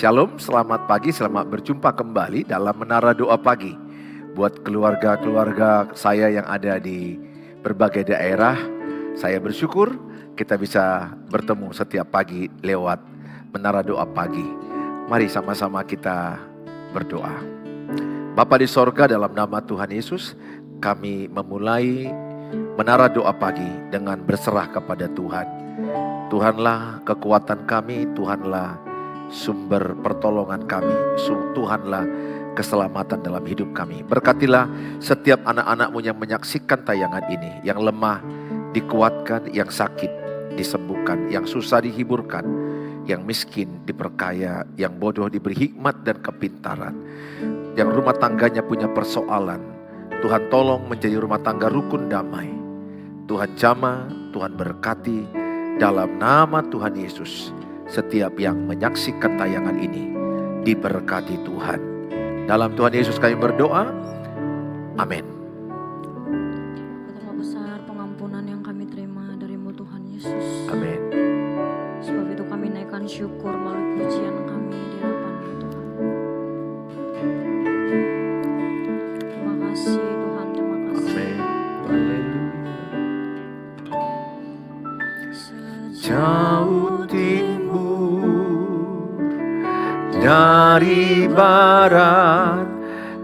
Shalom, selamat pagi, selamat berjumpa kembali dalam Menara Doa Pagi. Buat keluarga-keluarga saya yang ada di berbagai daerah, saya bersyukur kita bisa bertemu setiap pagi lewat Menara Doa Pagi. Mari sama-sama kita berdoa. Bapa di sorga, dalam nama Tuhan Yesus, kami memulai Menara Doa Pagi dengan berserah kepada Tuhan. Tuhanlah kekuatan kami, Tuhanlah sumber pertolongan kami, Tuhanlah keselamatan dalam hidup kami. Berkatilah setiap anak-anak-Mu yang menyaksikan tayangan ini, yang lemah dikuatkan, yang sakit disembuhkan, yang susah dihiburkan, yang miskin diperkaya, yang bodoh diberi hikmat dan kepintaran, yang rumah tangganya punya persoalan, Tuhan tolong menjadi rumah tangga rukun damai. Tuhan jamah, Tuhan berkati dalam nama Tuhan Yesus. Setiap yang menyaksikan tayangan ini diberkati Tuhan. Dalam Tuhan Yesus kami berdoa. Amin. Betapa besar pengampunan yang kami terima dari-Mu Tuhan Yesus. Amin. Sebab itu kami naikkan syukur melalui pujian kami di hadapan-Mu Tuhan. Terima kasih Tuhan, terima kasih. Amin. Sejauh dari barat,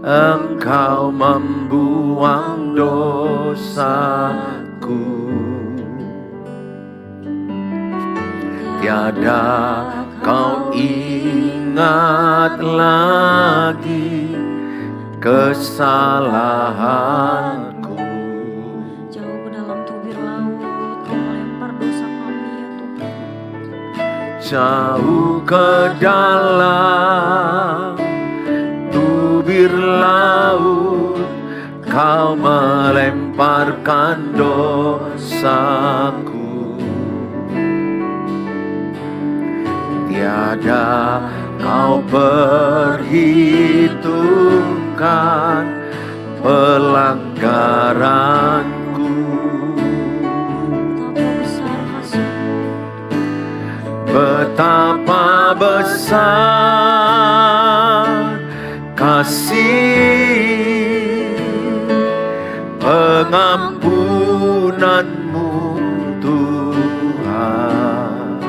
Engkau membuang dosaku. Tiada Kau ingat lagi kesalahanku. Jauh ke dalam tubir laut, Kau melempar dosa kami ya Tuhan. Jauh ke dalam tubir laut, Kau melemparkan dosaku. Tiada Kau perhitungkan pelanggaranku. Betapa besar kasih pengampunan-Mu Tuhan.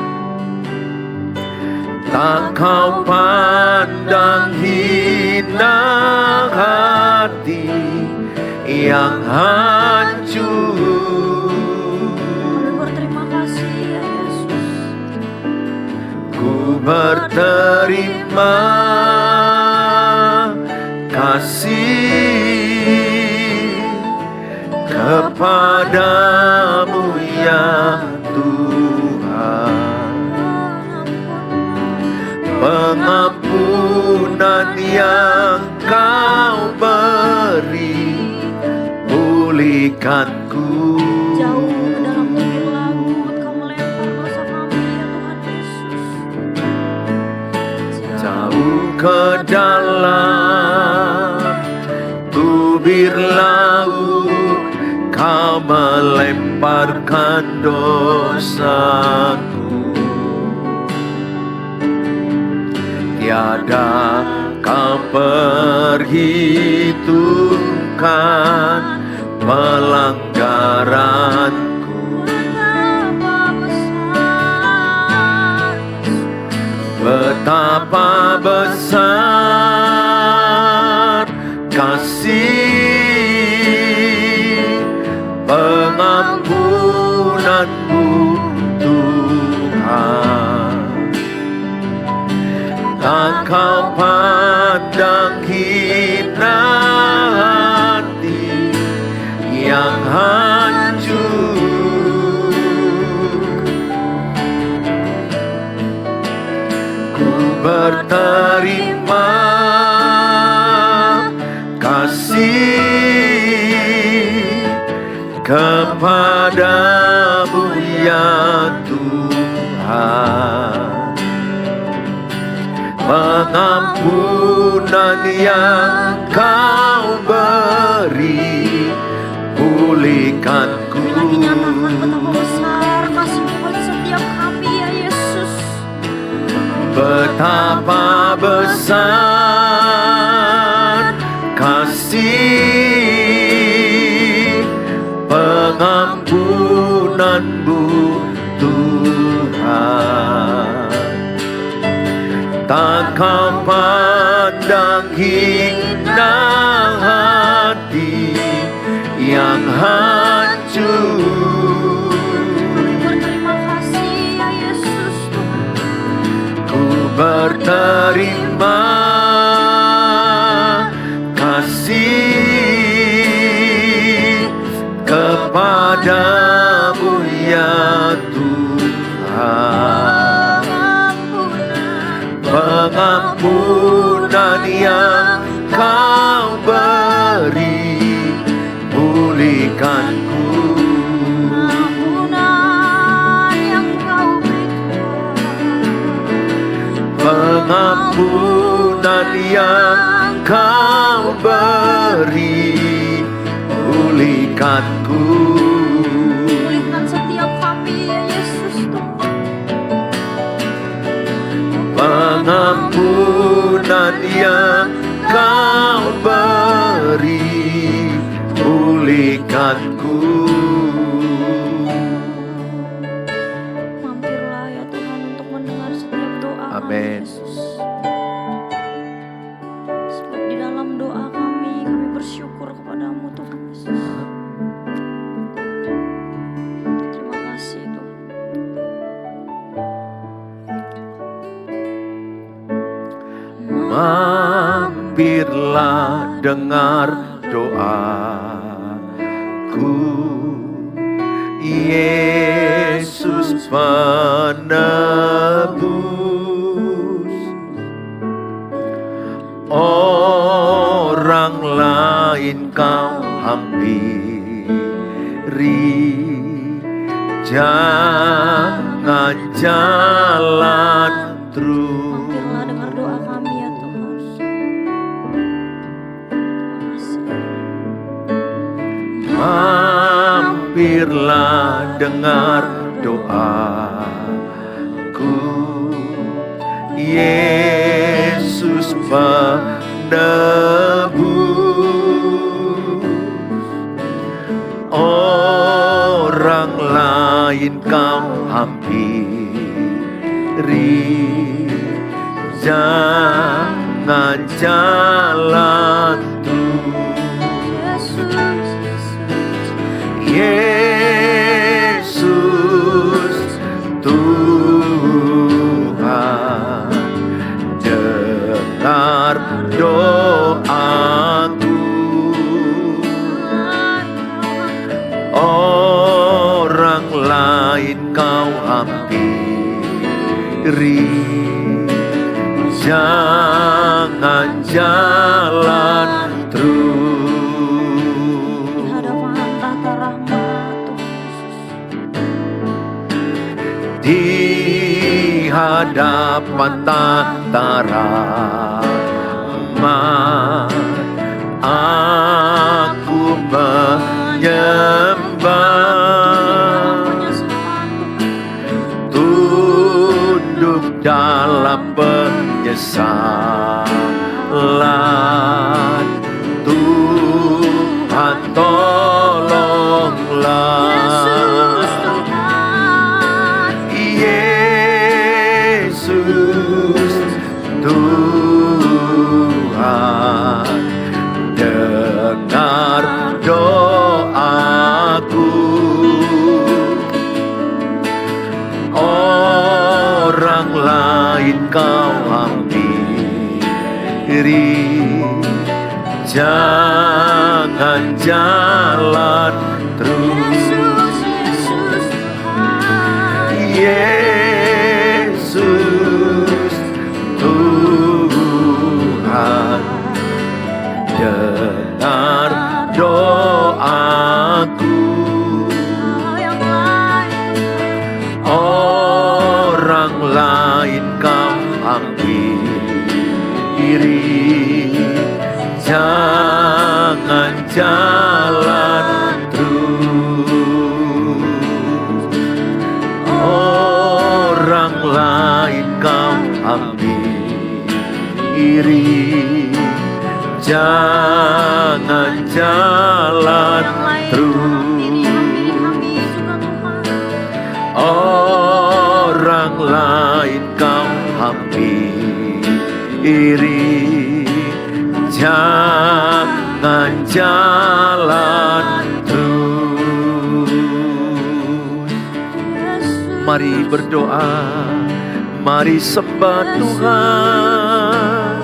Tak Kau pandang hina hati yang hancur. Berterima kasih kepadamu ya Tuhan. Pengampunan yang Kau beri, pulihkanku. Jauh ke dalam tubir laut, Kau melempar dosa kami ya Tuhan Yesus. Jauh ke dalam tubir laut, Kau melemparkan dosaku. Tiada Kau perhitungkan pelanggaranku. Betapa besar kasih pengampunan-Mu Tuhan. Tak Kau pandang hina hati yang hancur. Ku berterima kasih kepadamu ya Tuhan. Pengampunan yang Kau beri, pulihkanku. Kami nyatakan betapa besar kasih-Mu bagi setiap kami ya Yesus. Betapa besar kasih pengampunan-Mu Tuhan. Tak Kau pandang hina hati yang hancur. Berterima kasih ya Yesus Tuhan. Ku berterima kasih kepadamu ya Tuhan. Pengampunan yang Kau beri, pulihkanku. Pengampunan yang Kau berikan, Pengampunan yang Kau beri, pulihkanku. pulihkan setiap kami ya Yesus Tuhan. Pengampunan yang Kau beri, pulihkanku. Mampirlah ya Tuhan untuk mendengar setiap doa kami Amin. Yesus. Sebab di dalam doa kami bersyukur kepadamu Tuhan Yesus. Terima kasih Tuhan. Mampirlah dengar doaku, Yesus penebus. Orang lain Kau hampiri, jangan jalan terus. Mampirlah dengar doa kami ya Tuhan. Terima kasih. Mampirlah dengar doaku, Yesus penebus. Orang lain Kau hampiri, jangan jalan terus. Yesus Tuhan, dengar doaku. Orang lain Kau hampiri, jangan jalan terus. Di hadapan tahta rahmat Tuhan Yesus. Di hadapan tahta rahmat, aku menyembah, tunduk dalam penyesalan. Tuhan tolonglah. Yesus Tuhan, dengar doaku. Orang lain Kau hampiri, jangan jalan terus. Yesus Tuhan, dengar doaku. Orang lain Kau hampiri, jangan jalan terus. Orang lain Kau hampiri, iri, jangan jalan terus. Orang lain kau hampiri, jangan jalan terus. Mari berdoa, mari sembah Tuhan.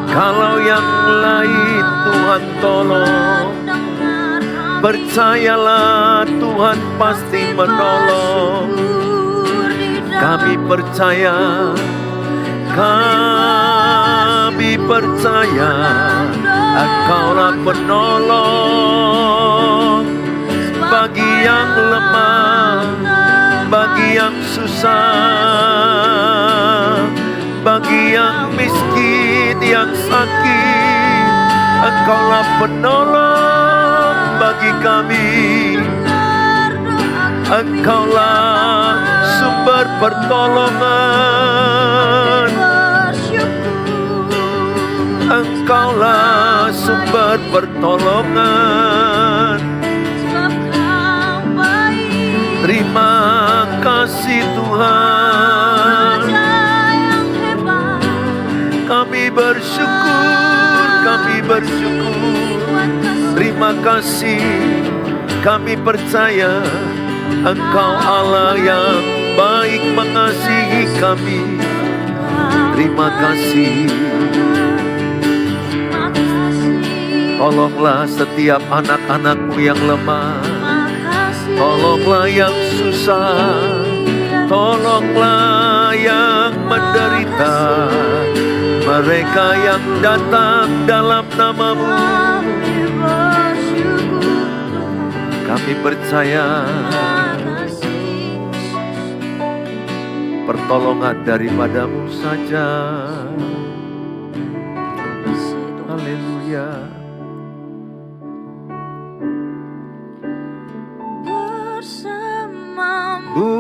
Kalau yang lain Tuhan tolong, percayalah Tuhan pasti menolong. Kami percaya, kami percaya Engkaulah penolong bagi yang lemah, bagi yang susah, bagi yang miskin, yang sakit. Engkaulah penolong bagi kami. Engkaulah sumber pertolongan. Engkaulah sumber pertolongan. Terima kasih Tuhan. Kami bersyukur, kami bersyukur. Terima kasih, kami percaya Engkau Allah yang baik mengasihi kami. Terima kasih. Tolonglah setiap anak-anak-Mu yang lemah. Tolonglah yang susah. Tolonglah yang menderita. Mereka yang datang dalam nama-Mu. Kami percaya pertolongan daripada-Mu saja. Haleluya. Bersamamu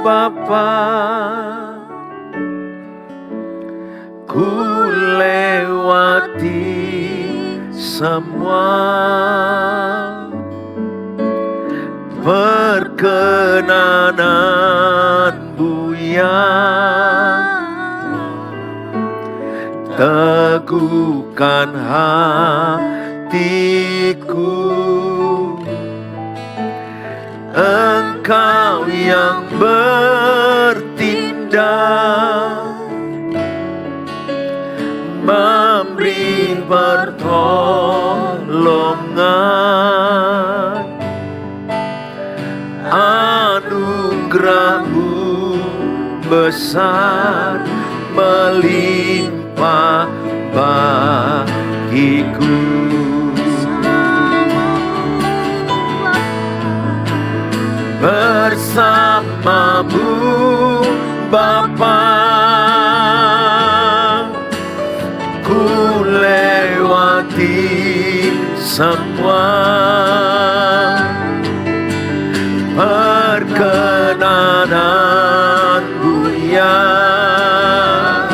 Bapa, ku lewati semua perkenanan-Mu yang teguhkan hatiku. Engkau yang bertindak, memberi pertolongan. Anugerah-Mu besar melimpah bagiku. Bersama-Mu Bapa, ku lewati semua perkenanan-Mu yang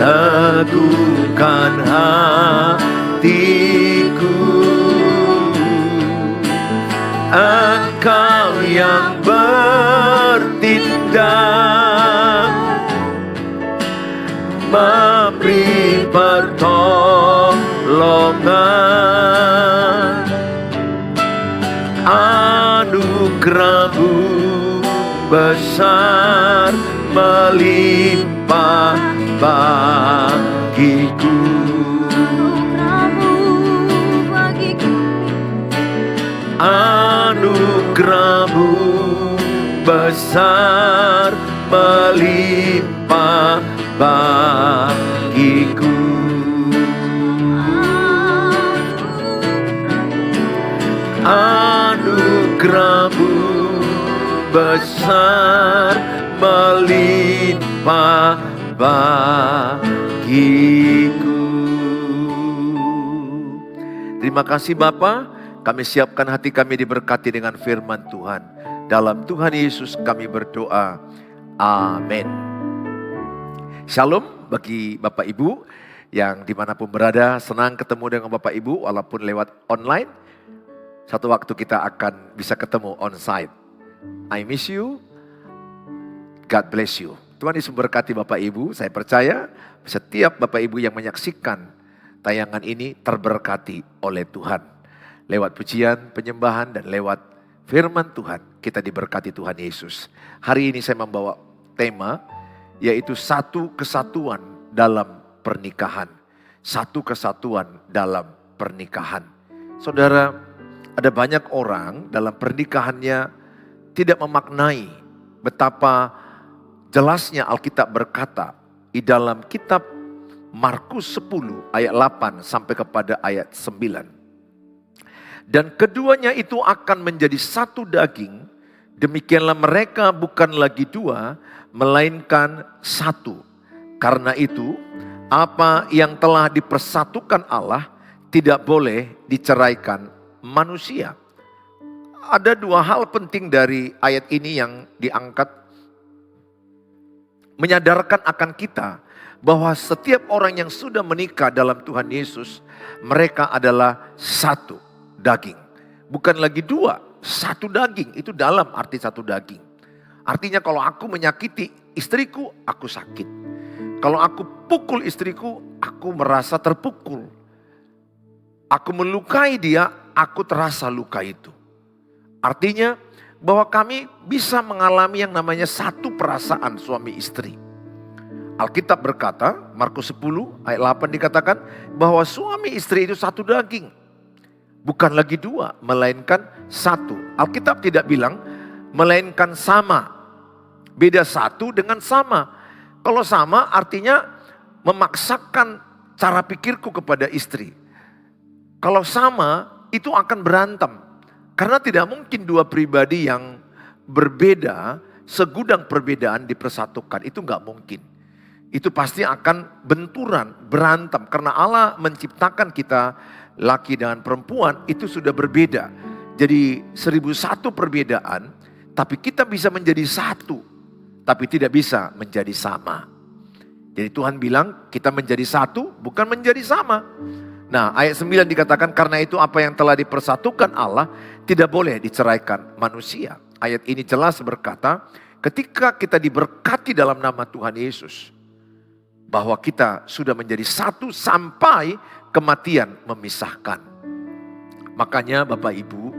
teguhkan hatiku. Engkau yang bertindak, memberi pertolongan. Anugerah-Mu besar melimpah bagiku. Anugerah-Mu besar melimpah bagiku. Anugerah-Mu besar melimpah bagiku. Terima kasih Bapa. Kami siapkan hati kami diberkati dengan firman Tuhan. Dalam Tuhan Yesus kami berdoa. Amin. Shalom bagi Bapak Ibu yang dimanapun berada, senang ketemu dengan Bapak Ibu walaupun lewat online. Satu waktu kita akan bisa ketemu on-site. I miss you, God bless you. Tuhan Yesus memberkati Bapak Ibu, saya percaya setiap Bapak Ibu yang menyaksikan tayangan ini terberkati oleh Tuhan. Lewat pujian, penyembahan, dan lewat firman Tuhan, kita diberkati Tuhan Yesus. Hari ini saya membawa tema, yaitu satu kesatuan dalam pernikahan. Satu kesatuan dalam pernikahan. Saudara, ada banyak orang dalam pernikahannya tidak memaknai betapa jelasnya Alkitab berkata di dalam kitab Markus 10 ayat 8 sampai kepada ayat 9. Dan keduanya itu akan menjadi satu daging, demikianlah mereka bukan lagi dua, melainkan satu. Karena itu, apa yang telah dipersatukan Allah tidak boleh diceraikan manusia. Ada dua hal penting dari ayat ini yang diangkat, menyadarkan akan kita bahwa setiap orang yang sudah menikah dalam Tuhan Yesus, mereka adalah satu daging. Bukan lagi dua, satu daging. Itu dalam arti satu daging. Artinya kalau aku menyakiti istriku, aku sakit. Kalau aku pukul istriku, aku merasa terpukul. Aku melukai dia, aku terasa luka itu. Artinya bahwa kami bisa mengalami yang namanya satu perasaan suami istri. Alkitab berkata, Markus 10 ayat 8 dikatakan bahwa suami istri itu satu daging. Bukan lagi dua, melainkan satu. Alkitab tidak bilang melainkan sama. Beda satu dengan sama. Kalau sama artinya memaksakan cara pikirku kepada istri. Kalau sama itu akan berantem. Karena tidak mungkin dua pribadi yang berbeda, segudang perbedaan dipersatukan. Itu nggak mungkin. Itu pasti akan benturan, berantem. Karena Allah menciptakan kita laki dengan perempuan itu sudah berbeda. Jadi 1001 perbedaan, tapi kita bisa menjadi satu. Tapi tidak bisa menjadi sama. Jadi Tuhan bilang kita menjadi satu bukan menjadi sama. Nah ayat 9 dikatakan karena itu apa yang telah dipersatukan Allah tidak boleh diceraikan manusia. Ayat ini jelas berkata ketika kita diberkati dalam nama Tuhan Yesus. Bahwa kita sudah menjadi satu sampai kematian memisahkan. Makanya Bapak Ibu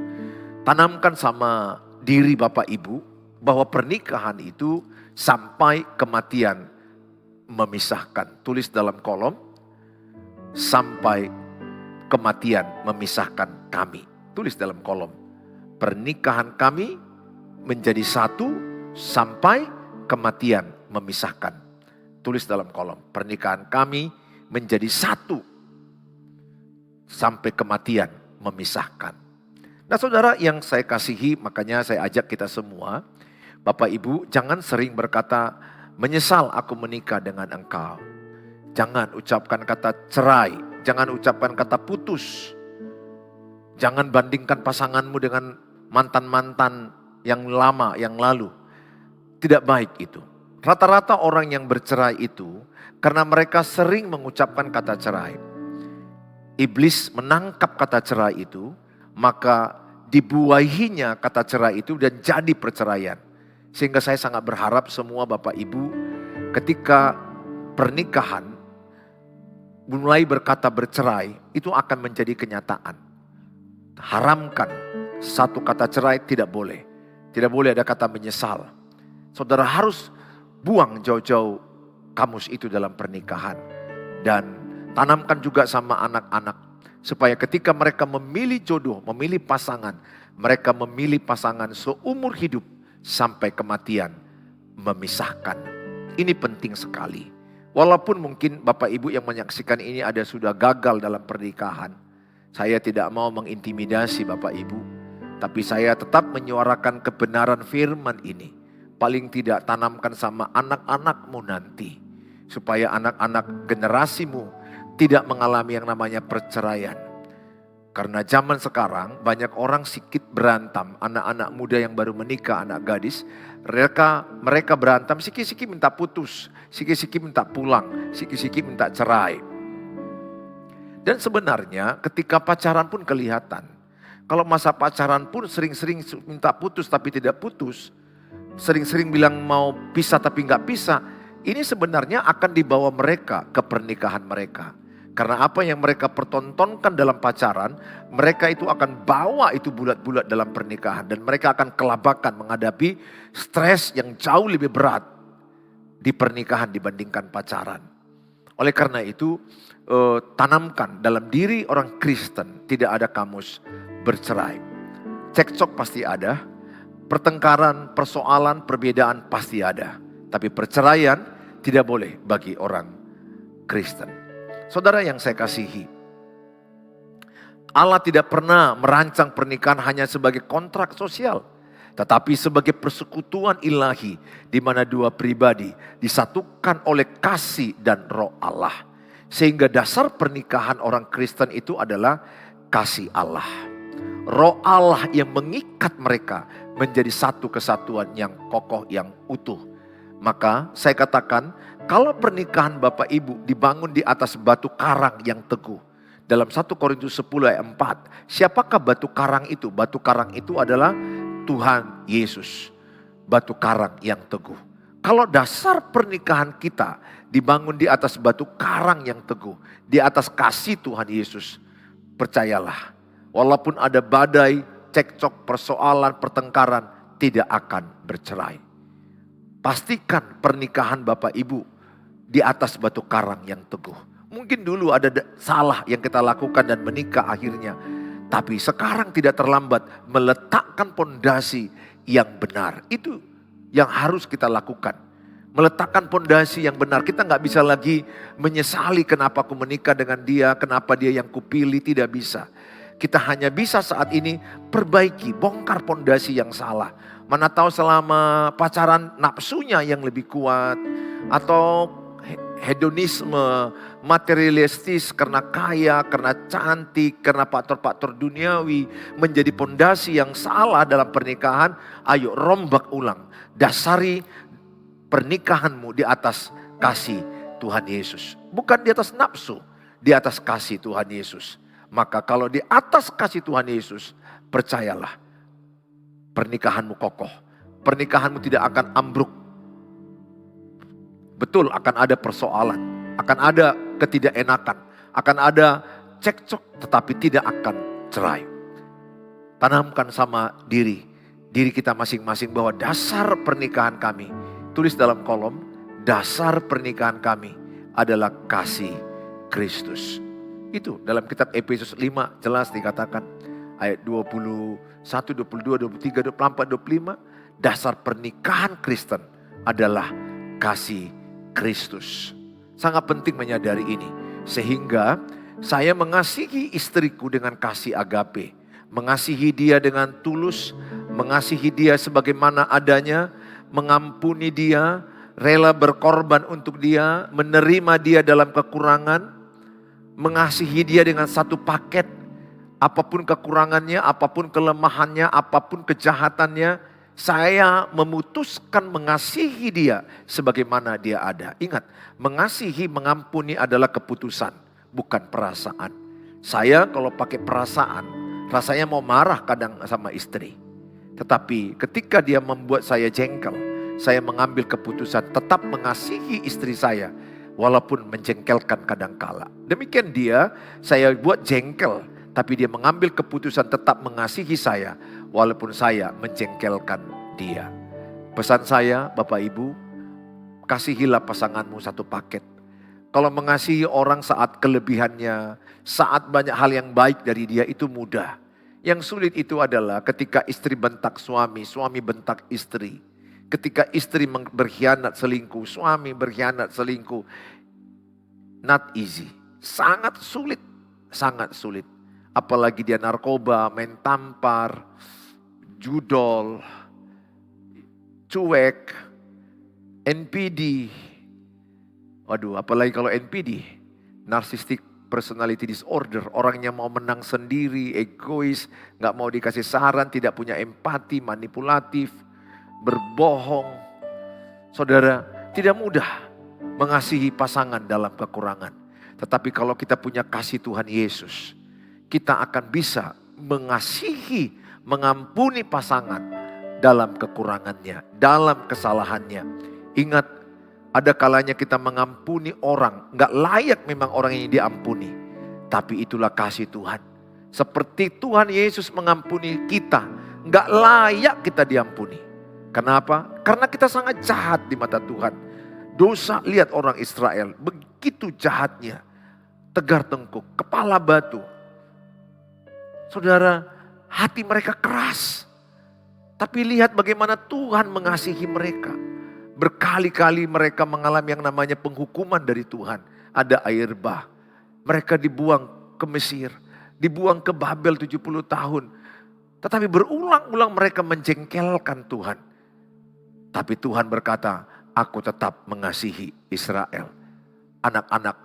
tanamkan sama diri Bapak Ibu bahwa pernikahan itu sampai kematian memisahkan. Tulis dalam kolom, sampai kematian memisahkan kami. Tulis dalam kolom, pernikahan kami menjadi satu sampai kematian memisahkan. Tulis dalam kolom, pernikahan kami menjadi satu sampai kematian memisahkan. Nah saudara yang saya kasihi, makanya saya ajak kita semua, Bapak Ibu jangan sering berkata, menyesal aku menikah dengan engkau. Jangan ucapkan kata cerai, jangan ucapkan kata putus. Jangan bandingkan pasanganmu dengan mantan-mantan yang lama, yang lalu. Tidak baik itu. Rata-rata orang yang bercerai itu karena mereka sering mengucapkan kata cerai. Iblis menangkap kata cerai itu, maka dibuahinya kata cerai itu dan jadi perceraian. Sehingga saya sangat berharap semua Bapak Ibu ketika pernikahan mulai berkata bercerai itu akan menjadi kenyataan. Haramkan satu kata cerai, tidak boleh. Tidak boleh ada kata menyesal. Saudara harus buang jauh-jauh kamus itu dalam pernikahan. Dan tanamkan juga sama anak-anak. Supaya ketika mereka memilih jodoh, memilih pasangan. Mereka memilih pasangan seumur hidup sampai kematian memisahkan. Ini penting sekali. Walaupun mungkin Bapak Ibu yang menyaksikan ini ada sudah gagal dalam pernikahan. Saya tidak mau mengintimidasi Bapak Ibu. Tapi saya tetap menyuarakan kebenaran firman ini. Paling tidak tanamkan sama anak-anakmu nanti. Supaya anak-anak generasimu tidak mengalami yang namanya perceraian. Karena zaman sekarang banyak orang sikit berantem, anak-anak muda yang baru menikah, anak gadis, mereka berantem, sikit-sikit minta putus, sikit-sikit minta pulang, sikit-sikit minta cerai. Dan sebenarnya ketika pacaran pun kelihatan. Kalau masa pacaran pun sering-sering minta putus tapi tidak putus, sering-sering bilang mau pisah tapi nggak pisah, ini sebenarnya akan dibawa mereka ke pernikahan mereka. Karena apa yang mereka pertontonkan dalam pacaran, mereka itu akan bawa itu bulat-bulat dalam pernikahan. Dan mereka akan kelabakan menghadapi stres yang jauh lebih berat di pernikahan dibandingkan pacaran. Oleh karena itu, tanamkan dalam diri orang Kristen tidak ada kamus bercerai. Cekcok pasti ada, pertengkaran, persoalan, perbedaan pasti ada. Tapi perceraian tidak boleh bagi orang Kristen. Saudara yang saya kasihi, Allah tidak pernah merancang pernikahan hanya sebagai kontrak sosial, tetapi sebagai persekutuan ilahi di mana dua pribadi disatukan oleh kasih dan Roh Allah. Sehingga dasar pernikahan orang Kristen itu adalah kasih Allah. Roh Allah yang mengikat mereka menjadi satu kesatuan yang kokoh, yang utuh. Maka saya katakan, kalau pernikahan Bapak Ibu dibangun di atas batu karang yang teguh. Dalam 1 Korintus 10 ayat 4. Siapakah batu karang itu? Batu karang itu adalah Tuhan Yesus. Batu karang yang teguh. Kalau dasar pernikahan kita dibangun di atas batu karang yang teguh. Di atas kasih Tuhan Yesus. Percayalah. Walaupun ada badai, cekcok, persoalan, pertengkaran, tidak akan bercerai. Pastikan pernikahan Bapak Ibu di atas batu karang yang teguh. Mungkin dulu ada salah yang kita lakukan dan menikah akhirnya. Tapi sekarang tidak terlambat meletakkan pondasi yang benar. Itu yang harus kita lakukan. Meletakkan pondasi yang benar. Kita nggak bisa lagi menyesali kenapa aku menikah dengan dia, kenapa dia yang kupilih, tidak bisa. Kita hanya bisa saat ini perbaiki, bongkar pondasi yang salah. Mana tahu selama pacaran nafsunya yang lebih kuat. Atau hedonisme, materialistis karena kaya, karena cantik, karena faktor-faktor duniawi. Menjadi pondasi yang salah dalam pernikahan. Ayo rombak ulang. Dasari pernikahanmu di atas kasih Tuhan Yesus. Bukan di atas nafsu, di atas kasih Tuhan Yesus. Maka kalau di atas kasih Tuhan Yesus, percayalah, pernikahanmu kokoh. Pernikahanmu tidak akan ambruk. Betul akan ada persoalan, akan ada ketidakenakan, akan ada cekcok, tetapi tidak akan cerai. Tanamkan sama diri kita masing-masing bahwa dasar pernikahan kami, tulis dalam kolom, dasar pernikahan kami adalah kasih Kristus. Itu dalam kitab Efesus 5 jelas dikatakan. Ayat 21, 22, 23, 24, 25. Dasar pernikahan Kristen adalah kasih Kristus. Sangat penting menyadari ini. Sehingga saya mengasihi istriku dengan kasih agape. Mengasihi dia dengan tulus. Mengasihi dia sebagaimana adanya. Mengampuni dia. Rela berkorban untuk dia. Menerima dia dalam kekurangan. Mengasihi dia dengan satu paket. Apapun kekurangannya, apapun kelemahannya, apapun kejahatannya. Saya memutuskan mengasihi dia sebagaimana dia ada. Ingat, mengasihi, mengampuni adalah keputusan, bukan perasaan. Saya kalau pakai perasaan, rasanya mau marah kadang sama istri. Tetapi ketika dia membuat saya jengkel, saya mengambil keputusan tetap mengasihi istri saya. Walaupun menjengkelkan kadangkala. Demikian dia, saya buat jengkel. Tapi dia mengambil keputusan tetap mengasihi saya. Walaupun saya menjengkelkan dia. Pesan saya, Bapak Ibu, kasihilah pasanganmu satu paket. Kalau mengasihi orang saat kelebihannya, saat banyak hal yang baik dari dia, itu mudah. Yang sulit itu adalah ketika istri bentak suami, suami bentak istri. Ketika istri berkhianat selingkuh, suami berkhianat selingkuh. Not easy. Sangat sulit. Sangat sulit. Apalagi dia narkoba, main tampar, judol, cuek, NPD. Waduh, apalagi kalau NPD. Narcissistic personality disorder. Orangnya mau menang sendiri, egois, gak mau dikasih saran, tidak punya empati, manipulatif, berbohong. Saudara, tidak mudah mengasihi pasangan dalam kekurangan. Tetapi kalau kita punya kasih Tuhan Yesus, kita akan bisa mengasihi, mengampuni pasangan dalam kekurangannya, dalam kesalahannya. Ingat, ada kalanya kita mengampuni orang, gak layak memang orang ini diampuni. Tapi itulah kasih Tuhan. Seperti Tuhan Yesus mengampuni kita, gak layak kita diampuni. Kenapa? Karena kita sangat jahat di mata Tuhan. Dosa, lihat orang Israel, begitu jahatnya. Tegar tengkuk, kepala batu. Saudara, hati mereka keras. Tapi lihat bagaimana Tuhan mengasihi mereka. Berkali-kali mereka mengalami yang namanya penghukuman dari Tuhan. Ada air bah. Mereka dibuang ke Mesir. Dibuang ke Babel 70 tahun. Tetapi berulang-ulang mereka menjengkelkan Tuhan. Tapi Tuhan berkata, aku tetap mengasihi Israel. Anak-anak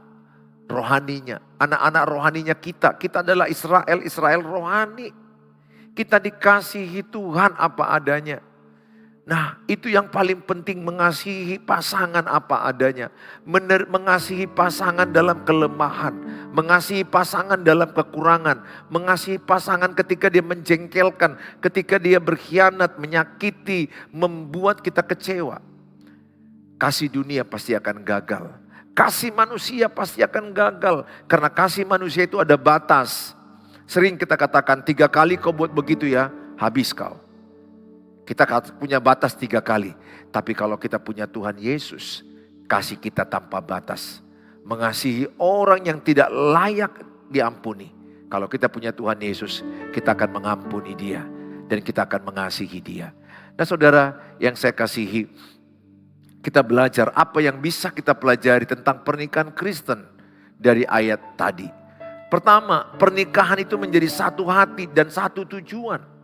rohaninya. Anak-anak rohaninya kita. Kita adalah Israel, Israel rohani. Kita dikasihi Tuhan apa adanya. Nah, itu yang paling penting, mengasihi pasangan apa adanya. Mengasihi pasangan dalam kelemahan. Mengasihi pasangan dalam kekurangan. Mengasihi pasangan ketika dia menjengkelkan. Ketika dia berkhianat, menyakiti, membuat kita kecewa. Kasih dunia pasti akan gagal. Kasih manusia pasti akan gagal. Karena kasih manusia itu ada batas. Sering kita katakan 3 kali kau buat begitu ya, habis kau. Kita punya batas 3 kali. Tapi kalau kita punya Tuhan Yesus, kasih kita tanpa batas. Mengasihi orang yang tidak layak diampuni. Kalau kita punya Tuhan Yesus, kita akan mengampuni dia. Dan kita akan mengasihi dia. Nah saudara yang saya kasihi, kita belajar apa yang bisa kita pelajari tentang pernikahan Kristen dari ayat tadi. Pertama, pernikahan itu menjadi satu hati dan satu tujuan.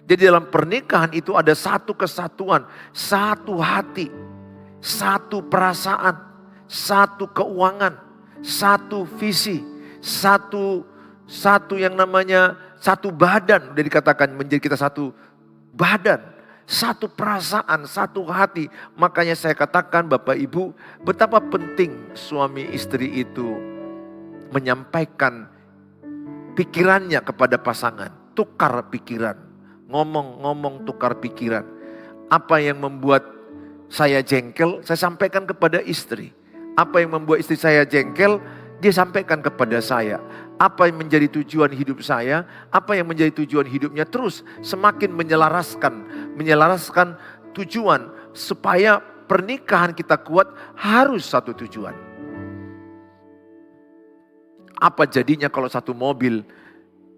Jadi dalam pernikahan itu ada satu kesatuan, satu hati, satu perasaan, satu keuangan, satu visi, satu yang namanya satu badan. Udah dikatakan menjadi kita satu badan, satu perasaan, satu hati. Makanya saya katakan Bapak Ibu, betapa penting suami istri itu menyampaikan pikirannya kepada pasangan, tukar pikiran. Ngomong-ngomong tukar pikiran. Apa yang membuat saya jengkel, saya sampaikan kepada istri. Apa yang membuat istri saya jengkel, dia sampaikan kepada saya. Apa yang menjadi tujuan hidup saya, apa yang menjadi tujuan hidupnya, terus semakin menyelaraskan tujuan. Supaya pernikahan kita kuat harus satu tujuan. Apa jadinya kalau satu mobil,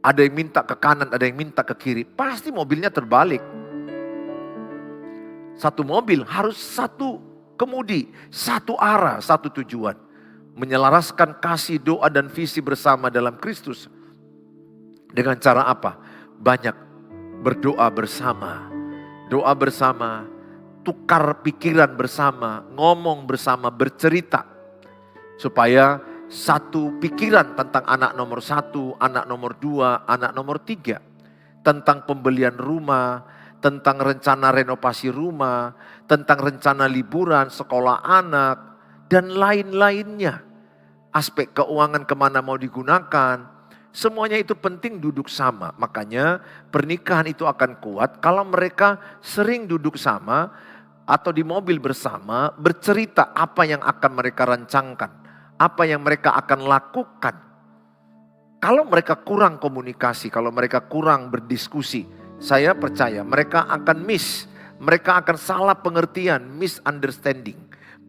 ada yang minta ke kanan, ada yang minta ke kiri. Pasti mobilnya terbalik. Satu mobil harus satu kemudi, satu arah, satu tujuan. Menyelaraskan kasih, doa dan visi bersama dalam Kristus. Dengan cara apa? Banyak berdoa bersama. Doa bersama, tukar pikiran bersama, ngomong bersama, bercerita. Supaya satu pikiran tentang anak nomor 1, anak nomor 2, anak nomor 3. Tentang pembelian rumah, tentang rencana renovasi rumah, tentang rencana liburan, sekolah anak, dan lain-lainnya. Aspek keuangan kemana mau digunakan, semuanya itu penting duduk sama. Makanya pernikahan itu akan kuat kalau mereka sering duduk sama atau di mobil bersama, bercerita apa yang akan mereka rancangkan. Apa yang mereka akan lakukan. Kalau mereka kurang komunikasi, kalau mereka kurang berdiskusi, saya percaya mereka akan mereka akan salah pengertian, misunderstanding,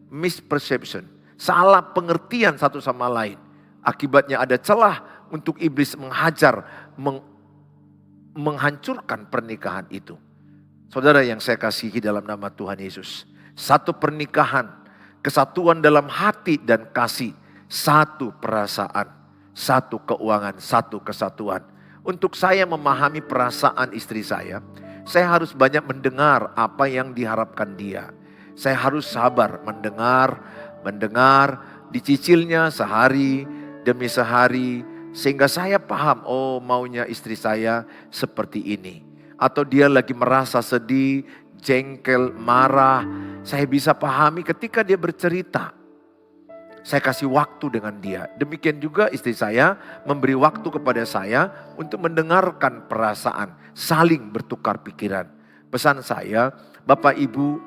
misperception, salah pengertian satu sama lain. Akibatnya ada celah untuk iblis menghajar, menghancurkan pernikahan itu. Saudara yang saya kasihi dalam nama Tuhan Yesus, satu pernikahan, kesatuan dalam hati dan kasih, satu perasaan, satu keuangan, satu kesatuan. Untuk saya memahami perasaan istri saya harus banyak mendengar apa yang diharapkan dia. Saya harus sabar mendengar, dicicilnya sehari, demi sehari, sehingga saya paham, oh maunya istri saya seperti ini. Atau dia lagi merasa sedih, jengkel, marah, saya bisa pahami ketika dia bercerita. Saya kasih waktu dengan dia. Demikian juga istri saya memberi waktu kepada saya untuk mendengarkan perasaan, saling bertukar pikiran. Pesan saya, Bapak Ibu,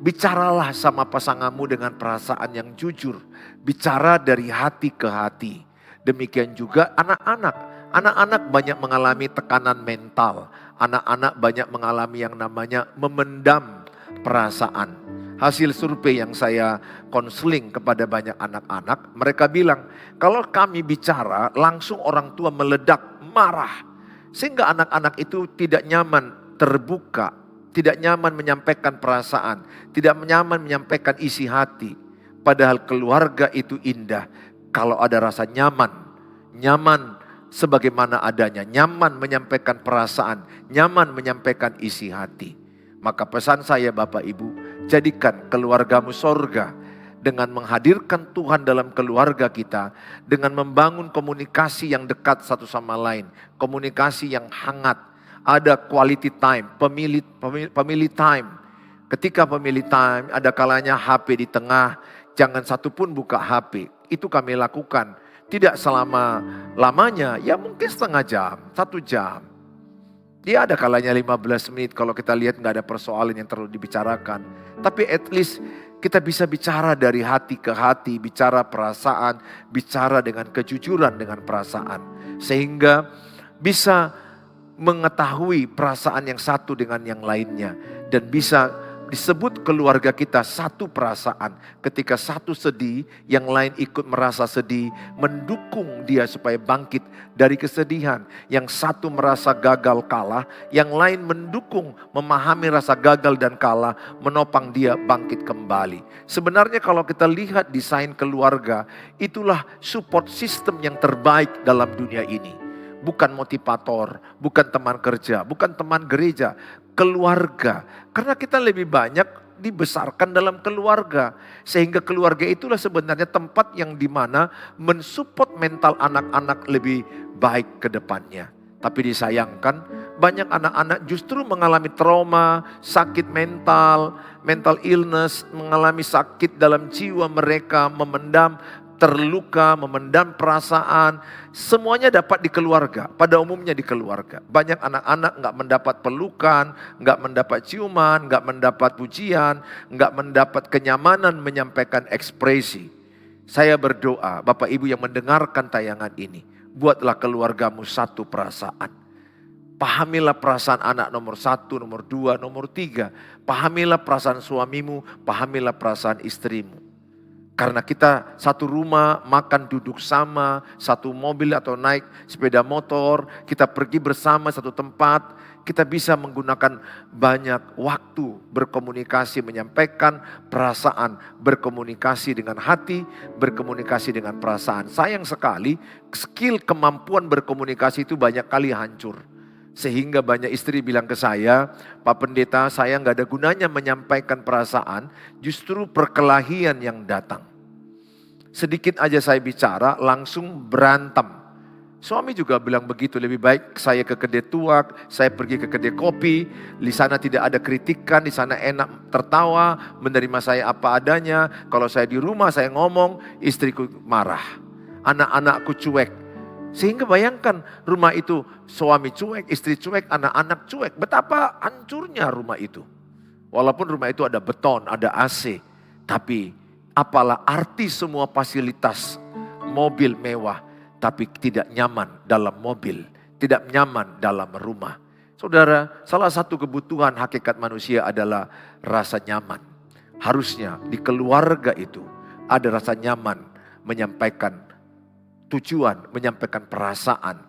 bicaralah sama pasanganmu dengan perasaan yang jujur. Bicara dari hati ke hati. Demikian juga anak-anak. Anak-anak banyak mengalami tekanan mental. Anak-anak banyak mengalami yang namanya memendam perasaan. Hasil survei yang saya konseling kepada banyak anak-anak, mereka bilang, kalau kami bicara langsung orang tua meledak, marah. Sehingga anak-anak itu tidak nyaman terbuka, tidak nyaman menyampaikan perasaan, tidak nyaman menyampaikan isi hati. Padahal keluarga itu indah kalau ada rasa nyaman, nyaman sebagaimana adanya, nyaman menyampaikan perasaan, nyaman menyampaikan isi hati. Maka pesan saya Bapak Ibu, jadikan keluargamu sorga dengan menghadirkan Tuhan dalam keluarga kita, dengan membangun komunikasi yang dekat satu sama lain, komunikasi yang hangat, ada quality time, pemilih time. Ketika pemilih time, ada kalanya HP di tengah, jangan satupun buka HP. Itu kami lakukan, tidak selama lamanya, ya mungkin setengah jam, 1 jam. Dia ada kalanya 15 menit kalau kita lihat nggak ada persoalan yang terlalu dibicarakan. Tapi at least kita bisa bicara dari hati ke hati, bicara perasaan, bicara dengan kejujuran dengan perasaan. Sehingga bisa mengetahui perasaan yang satu dengan yang lainnya. Dan bisa disebut keluarga kita satu perasaan. Ketika satu sedih, yang lain ikut merasa sedih, mendukung dia supaya bangkit dari kesedihan. Yang satu merasa gagal kalah, yang lain mendukung, memahami rasa gagal dan kalah, menopang dia bangkit kembali. Sebenarnya kalau kita lihat desain keluarga, itulah support system yang terbaik dalam dunia ini. Bukan motivator, bukan teman kerja, bukan teman gereja, keluarga. Karena kita lebih banyak dibesarkan dalam keluarga. Sehingga keluarga itulah sebenarnya tempat yang dimana mensupport mental anak-anak lebih baik ke depannya. Tapi disayangkan banyak anak-anak justru mengalami trauma, sakit mental, mental illness, mengalami sakit dalam jiwa mereka, memendam, terluka, memendam perasaan, semuanya dapat di keluarga, pada umumnya di keluarga. Banyak anak-anak gak mendapat pelukan, gak mendapat ciuman, gak mendapat pujian, gak mendapat kenyamanan menyampaikan ekspresi. Saya berdoa, Bapak Ibu yang mendengarkan tayangan ini, buatlah keluargamu satu perasaan. Pahamilah perasaan anak nomor 1, nomor 2, nomor 3. Pahamilah perasaan suamimu, pahamilah perasaan istrimu. Karena kita satu rumah, makan duduk sama, satu mobil atau naik sepeda motor, kita pergi bersama satu tempat, kita bisa menggunakan banyak waktu berkomunikasi, menyampaikan perasaan, berkomunikasi dengan hati, berkomunikasi dengan perasaan. Sayang sekali, skill kemampuan berkomunikasi itu banyak kali hancur. Sehingga banyak istri bilang ke saya, Pak Pendeta, saya gak ada gunanya menyampaikan perasaan, justru perkelahian yang datang. Sedikit aja saya bicara, langsung berantem. Suami juga bilang begitu, lebih baik saya ke kedai tuak, saya pergi ke kedai kopi, di sana tidak ada kritikan, di sana enak tertawa, menerima saya apa adanya. Kalau saya di rumah saya ngomong, istriku marah, anak-anakku cuek. Sehingga bayangkan rumah itu suami cuek, istri cuek, anak-anak cuek. Betapa hancurnya rumah itu. Walaupun rumah itu ada beton, ada AC. Tapi apalah arti semua fasilitas mobil mewah. Tapi tidak nyaman dalam mobil, tidak nyaman dalam rumah. Saudara, salah satu kebutuhan hakikat manusia adalah rasa nyaman. Harusnya di keluarga itu ada rasa nyaman menyampaikan tujuan, menyampaikan perasaan.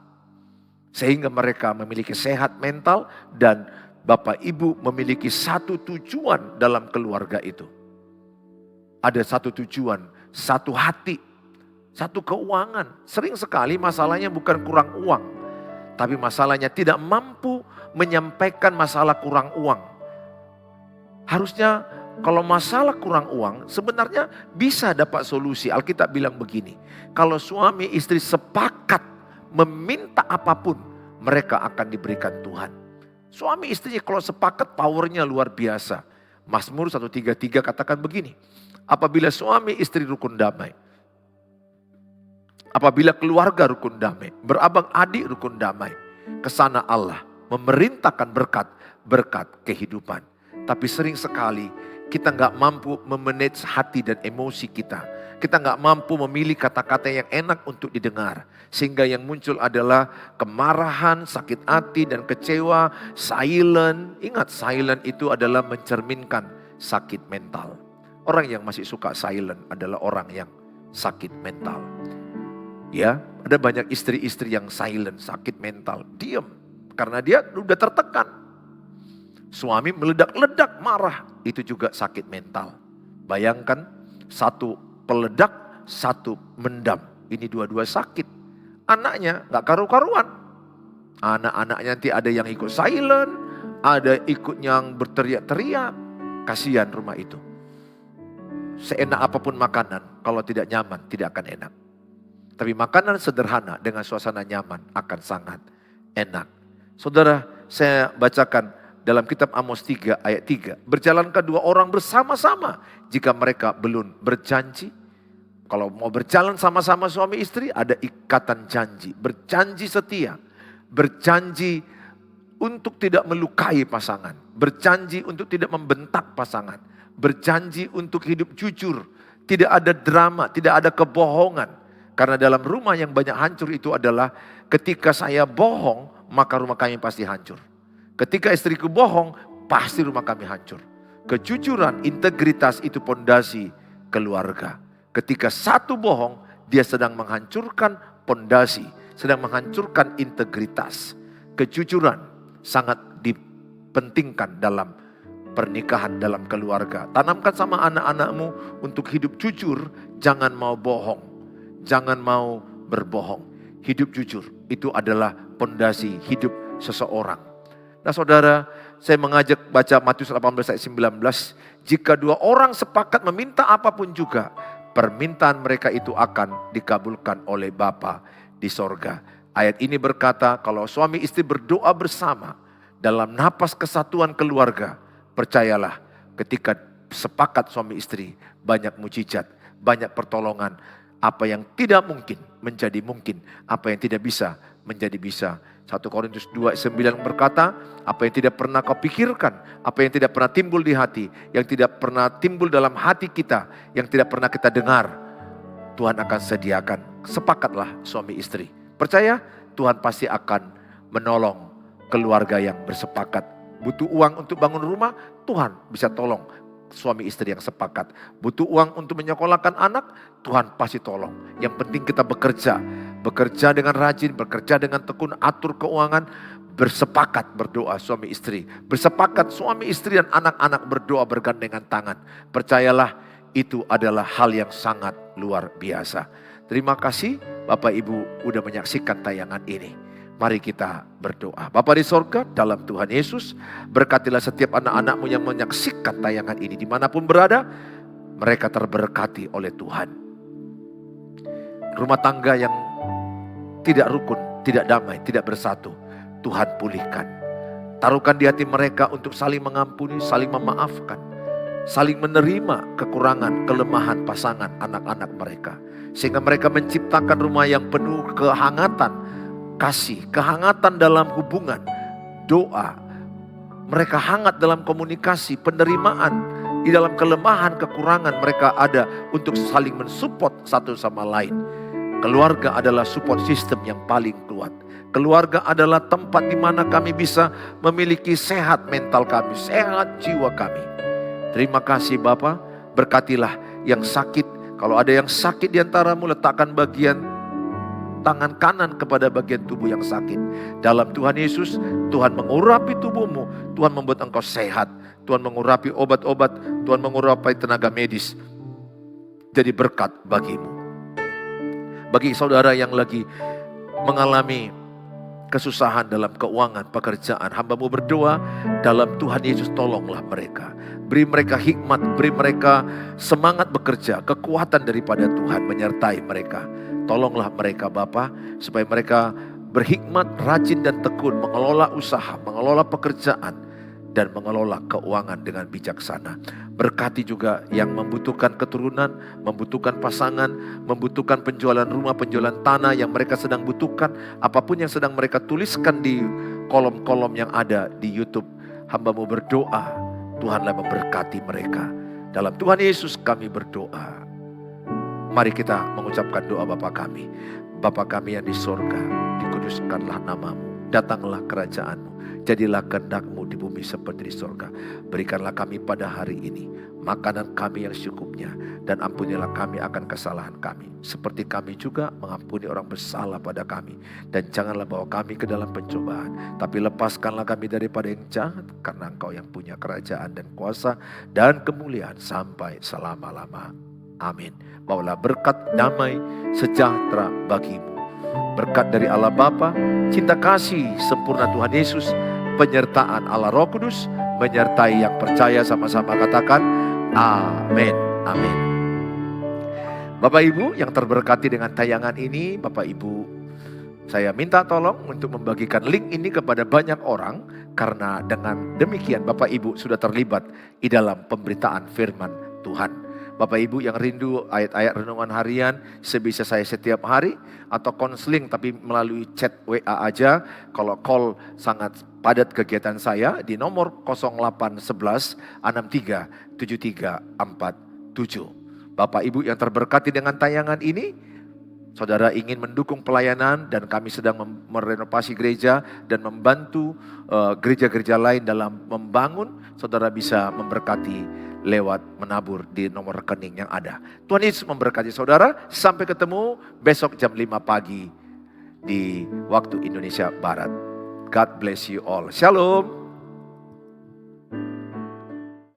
Sehingga mereka memiliki sehat mental dan Bapak Ibu memiliki satu tujuan dalam keluarga itu. Ada satu tujuan, satu hati, satu keuangan. Sering sekali masalahnya bukan kurang uang. Tapi masalahnya tidak mampu menyampaikan masalah kurang uang. Harusnya Kalau masalah kurang uang, sebenarnya bisa dapat solusi. Alkitab bilang begini, kalau suami istri sepakat meminta apapun, mereka akan diberikan Tuhan. Suami istri kalau sepakat, powernya luar biasa. Mazmur 133 katakan begini, apabila suami istri rukun damai, apabila keluarga rukun damai, berabang adik rukun damai, kesana Allah memerintahkan berkat kehidupan. Tapi sering sekali kita nggak mampu memanage hati dan emosi kita. Kita nggak mampu memilih kata-kata yang enak untuk didengar. Sehingga yang muncul adalah kemarahan, sakit hati dan kecewa, silent. Ingat, silent itu adalah mencerminkan sakit mental. Orang yang masih suka silent adalah orang yang sakit mental. Ya, ada banyak istri-istri yang silent, sakit mental, diam. Karena dia udah tertekan. Suami meledak-ledak marah, itu juga sakit mental. Bayangkan, satu peledak, satu mendam. Ini dua-dua sakit. Anaknya gak karu-karuan. Anak-anaknya nanti ada yang ikut silent, ada ikut yang berteriak-teriak. Kasihan rumah itu. Seenak apapun makanan, kalau tidak nyaman tidak akan enak. Tapi makanan sederhana dengan suasana nyaman akan sangat enak. Saudara, saya bacakan dalam kitab Amos 3 ayat 3. Berjalankah dua orang bersama-sama jika mereka belum berjanji? Kalau mau berjalan sama-sama suami istri ada ikatan janji. Berjanji setia. Berjanji untuk tidak melukai pasangan. Berjanji untuk tidak membentak pasangan. Berjanji untuk hidup jujur. Tidak ada drama, tidak ada kebohongan. Karena dalam rumah yang banyak hancur itu adalah ketika saya bohong, maka rumah kami pasti hancur. Ketika istriku bohong, pasti rumah kami hancur. Kejujuran, integritas itu pondasi keluarga. Ketika satu bohong, dia sedang menghancurkan pondasi, sedang menghancurkan integritas. Kejujuran sangat dipentingkan dalam pernikahan, dalam keluarga. Tanamkan sama anak-anakmu untuk hidup jujur, jangan mau bohong. Jangan mau berbohong. Hidup jujur itu adalah pondasi hidup seseorang. Nah saudara, saya mengajak baca Matius 18 ayat 19. Jika dua orang sepakat meminta apapun juga, permintaan mereka itu akan dikabulkan oleh Bapa di sorga. Ayat ini berkata, kalau suami istri berdoa bersama dalam napas kesatuan keluarga, percayalah ketika sepakat suami istri, banyak mujizat, banyak pertolongan. Apa yang tidak mungkin menjadi mungkin. Apa yang tidak bisa menjadi bisa. 1 Korintus 2:9 berkata, apa yang tidak pernah kau pikirkan, apa yang tidak pernah timbul di hati, yang tidak pernah timbul dalam hati kita, yang tidak pernah kita dengar, Tuhan akan sediakan. Sepakatlah suami istri. Percaya Tuhan pasti akan menolong keluarga yang bersepakat. Butuh uang untuk bangun rumah, Tuhan bisa tolong. Suami istri yang sepakat. Butuh uang untuk menyekolahkan anak, Tuhan pasti tolong. Yang penting kita bekerja. Bekerja dengan rajin, bekerja dengan tekun, atur keuangan. Bersepakat berdoa suami istri. Bersepakat suami istri dan anak-anak berdoa bergandengan tangan. Percayalah itu adalah hal yang sangat luar biasa. Terima kasih Bapak Ibu udah menyaksikan tayangan ini. Mari kita berdoa. Bapa di sorga, dalam Tuhan Yesus, berkatilah setiap anak-anakmu yang menyaksikan tayangan ini. Dimanapun berada, mereka terberkati oleh Tuhan. Rumah tangga yang tidak rukun, tidak damai, tidak bersatu, Tuhan pulihkan. Taruhkan di hati mereka untuk saling mengampuni, saling memaafkan. Saling menerima kekurangan, kelemahan pasangan anak-anak mereka. Sehingga mereka menciptakan rumah yang penuh kehangatan, kasih, kehangatan dalam hubungan, doa. Mereka hangat dalam komunikasi, penerimaan. Di dalam kelemahan, kekurangan mereka ada untuk saling mensupport satu sama lain. Keluarga adalah support system yang paling kuat. Keluarga adalah tempat di mana kami bisa memiliki sehat mental kami, sehat jiwa kami. Terima kasih Bapa, berkatilah yang sakit. Kalau ada yang sakit di antaramu, letakkan bagian tangan kanan kepada bagian tubuh yang sakit. Dalam Tuhan Yesus, Tuhan mengurapi tubuhmu. Tuhan membuat engkau sehat. Tuhan mengurapi obat-obat. Tuhan mengurapi tenaga medis. Jadi berkat bagimu. Bagi saudara yang lagi mengalami kesusahan dalam keuangan, pekerjaan, hamba-Mu berdoa, dalam Tuhan Yesus tolonglah mereka. beri mereka hikmat, beri mereka semangat bekerja, kekuatan daripada Tuhan menyertai mereka. Tolonglah mereka Bapa, supaya mereka berhikmat, rajin dan tekun mengelola usaha, mengelola pekerjaan, dan mengelola keuangan dengan bijaksana. Berkati juga yang membutuhkan keturunan, membutuhkan pasangan, membutuhkan penjualan rumah, penjualan tanah yang mereka sedang butuhkan. Apapun yang sedang mereka tuliskan di kolom-kolom yang ada di YouTube. Hamba-Mu berdoa, Tuhanlah memberkati mereka. Dalam Tuhan Yesus kami berdoa. Mari kita mengucapkan doa Bapa kami. Bapa kami yang di sorga, dikuduskanlah nama-Mu. Datanglah kerajaan-Mu, jadilah kehendak-Mu di bumi seperti di sorga. Berikanlah kami pada hari ini makanan kami yang secukupnya, dan ampunilah kami akan kesalahan kami, seperti kami juga mengampuni orang bersalah pada kami. Dan janganlah bawa kami ke dalam pencobaan, tapi lepaskanlah kami daripada yang jahat, karena Engkau yang punya kerajaan dan kuasa dan kemuliaan sampai selama-lama. Amin. Maulah berkat, damai, sejahtera bagimu. Berkat dari Allah Bapa, cinta kasih sempurna Tuhan Yesus, penyertaan Allah Roh Kudus, menyertai yang percaya. Sama-sama katakan amin. Amin. Bapak Ibu yang terberkati dengan tayangan ini, Bapak Ibu, saya minta tolong untuk membagikan link ini kepada banyak orang, karena dengan demikian Bapak Ibu sudah terlibat di dalam pemberitaan firman Tuhan. Bapak Ibu yang rindu ayat-ayat renungan harian, sebisa saya setiap hari, atau konseling tapi melalui chat WA aja. Kalau call sangat padat kegiatan saya di nomor 0811 63 73 47. Bapak Ibu yang terberkati dengan tayangan ini, saudara ingin mendukung pelayanan dan kami sedang merenovasi gereja dan membantu gereja-gereja lain dalam membangun, saudara bisa memberkati lewat menabur di nomor rekening yang ada. Tuhan Yesus memberkati saudara. Sampai ketemu besok jam 5 pagi di waktu Indonesia Barat. God bless you all. Shalom.